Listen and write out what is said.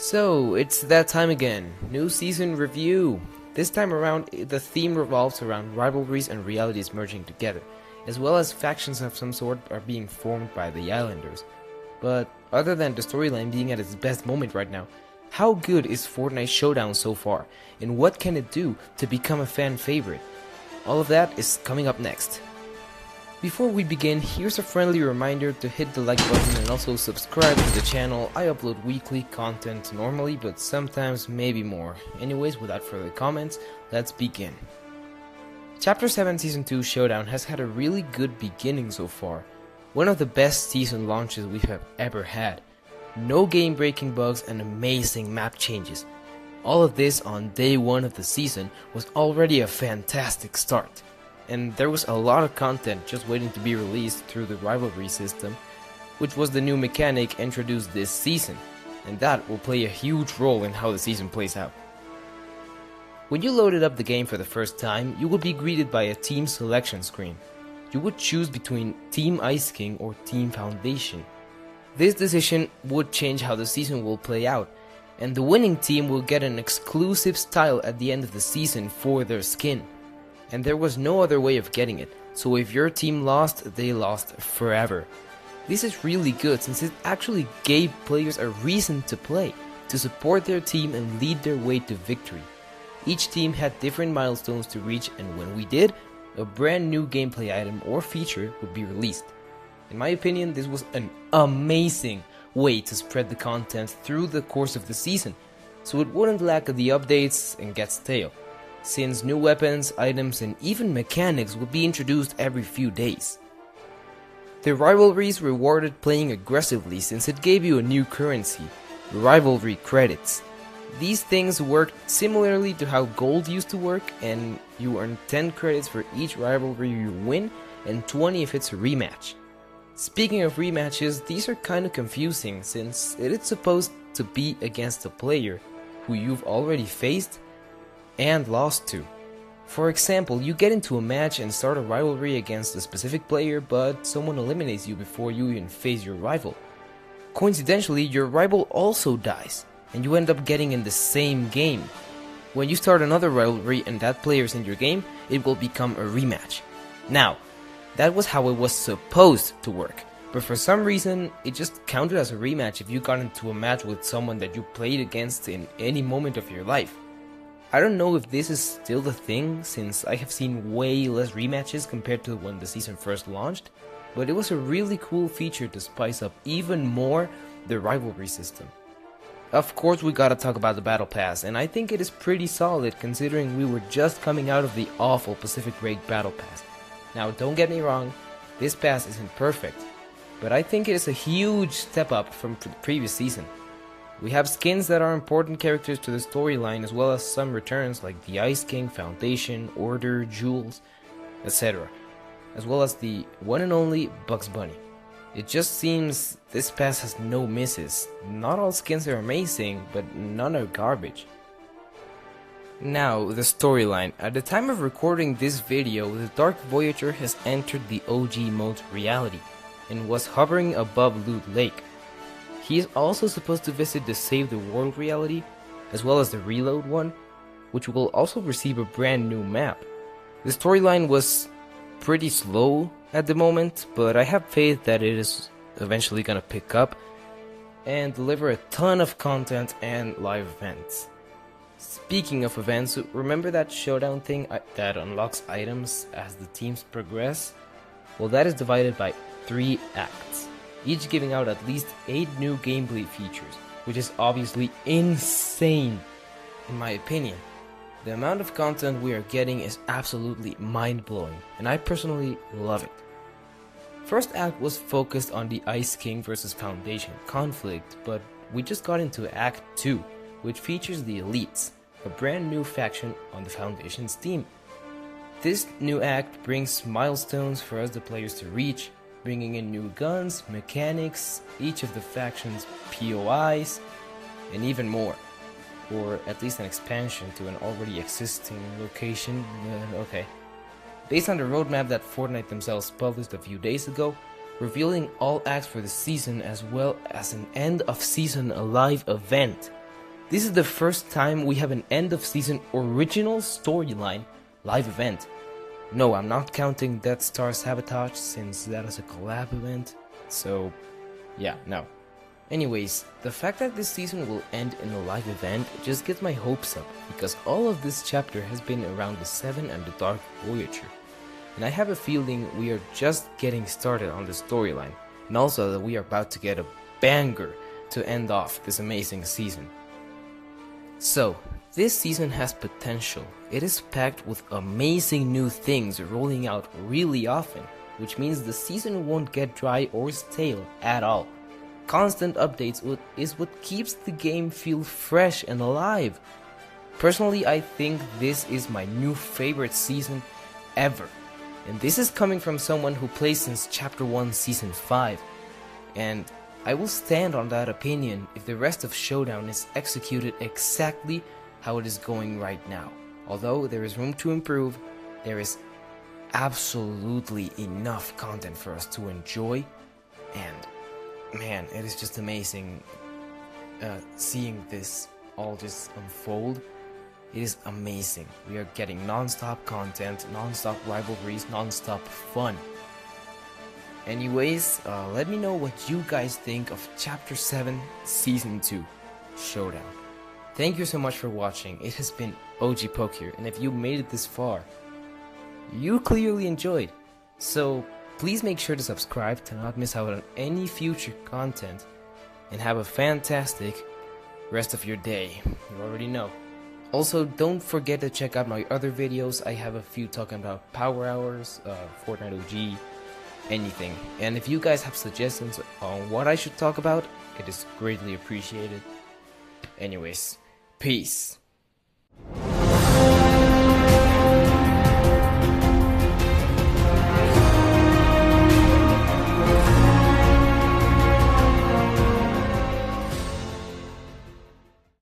So, it's that time again. New season review. This time around, the theme revolves around rivalries and realities merging together, as well as factions of some sort are being formed by the Islanders. But other than the storyline being at its best moment right now, how good is Fortnite Showdown so far, and what can it do to become a fan favorite? All of that is coming up next. Before we begin, here's a friendly reminder to hit the like button and also subscribe to the channel. I upload weekly content normally, but sometimes maybe more. Anyways, without further comments, let's begin. Chapter 7 Season 2 Showdown has had a really good beginning so far. One of the best season launches we have ever had. No game-breaking bugs and amazing map changes. All of this on day 1 of the season was already a fantastic start. And there was a lot of content just waiting to be released through the rivalry system, which was the new mechanic introduced this season, and that will play a huge role in how the season plays out. When you loaded up the game for the first time, you would be greeted by a team selection screen. You would choose between Team Ice King or Team Foundation. This decision would change how the season will play out, and the winning team will get an exclusive style at the end of the season for their skin. And there was no other way of getting it, so if your team lost, they lost forever. This is really good since it actually gave players a reason to play, to support their team and lead their way to victory. Each team had different milestones to reach, and when we did, a brand new gameplay item or feature would be released. In my opinion, this was an amazing way to spread the content through the course of the season, so it wouldn't lack the updates and get stale, since new weapons, items, and even mechanics would be introduced every few days. The rivalries rewarded playing aggressively since it gave you a new currency, rivalry credits. These things worked similarly to how gold used to work, and you earn 10 credits for each rivalry you win and 20 if it's a rematch. Speaking of rematches, these are kinda confusing since it is supposed to be against a player who you've already faced and lost to. For example, you get into a match and start a rivalry against a specific player, but someone eliminates you before you even face your rival. Coincidentally, your rival also dies, and you end up getting in the same game. When you start another rivalry and that player's in your game, it will become a rematch. Now, that was how it was supposed to work, but for some reason, it just counted as a rematch if you got into a match with someone that you played against in any moment of your life. I don't know if this is still the thing, since I have seen way less rematches compared to when the season first launched, but it was a really cool feature to spice up even more the rivalry system. Of course, we gotta talk about the Battle Pass, and I think it is pretty solid considering we were just coming out of the awful Pacific Raid Battle Pass. Now, don't get me wrong, this pass isn't perfect, but I think it is a huge step up from the previous season. We have skins that are important characters to the storyline, as well as some returns like the Ice King, Foundation, Order, Jules, etc. As well as the one and only Bugs Bunny. It just seems this pass has no misses. Not all skins are amazing, but none are garbage. Now, the storyline. At the time of recording this video, the Dark Voyager has entered the OG mode reality, and was hovering above Loot Lake. He is also supposed to visit the Save the World reality, as well as the Reload one, which will also receive a brand new map. The storyline was pretty slow at the moment, but I have faith that it is eventually gonna pick up and deliver a ton of content and live events. Speaking of events, remember that Showdown thing that unlocks items as the teams progress? Well, that is divided by 3 acts, each giving out at least 8 new gameplay features, which is obviously insane, in my opinion. The amount of content we are getting is absolutely mind-blowing, and I personally love it. First act was focused on the Ice King vs Foundation conflict, but we just got into Act 2, which features the Elites, a brand new faction on the Foundation's team. This new act brings milestones for us the players to reach, bringing in new guns, mechanics, each of the factions' POIs, and even more. Or at least an expansion to an already existing location. Okay. Based on the roadmap that Fortnite themselves published a few days ago, revealing all acts for the season as well as an end of season live event. This is the first time we have an end of season original storyline live event. No, I'm not counting Death Star Sabotage since that is a collab event, so yeah, no. Anyways, the fact that this season will end in a live event just gets my hopes up, because all of this chapter has been around the Seven and the Dark Voyager. And I have a feeling we are just getting started on the storyline, and also that we are about to get a banger to end off this amazing season. So, this season has potential. It is packed with amazing new things rolling out really often, which means the season won't get dry or stale at all. Constant updates is what keeps the game feel fresh and alive. Personally, I think this is my new favorite season ever. And this is coming from someone who plays since Chapter 1 Season 5. And I will stand on that opinion if the rest of Showdown is executed exactly how it is going right now. Although there is room to improve, there is absolutely enough content for us to enjoy, and man, it is just amazing seeing this all just unfold. It is amazing. We are getting non-stop content, non-stop rivalries, non-stop fun. Anyways, let me know what you guys think of Chapter 7 Season 2 Showdown. Thank you so much for watching. It has been OG Poke here, and if you made it this far, you clearly enjoyed. So please make sure to subscribe to not miss out on any future content, and have a fantastic rest of your day. You already know. Also, don't forget to check out my other videos. I have a few talking about Power Hours, Fortnite OG, anything. And if you guys have suggestions on what I should talk about, it is greatly appreciated. Anyways, peace.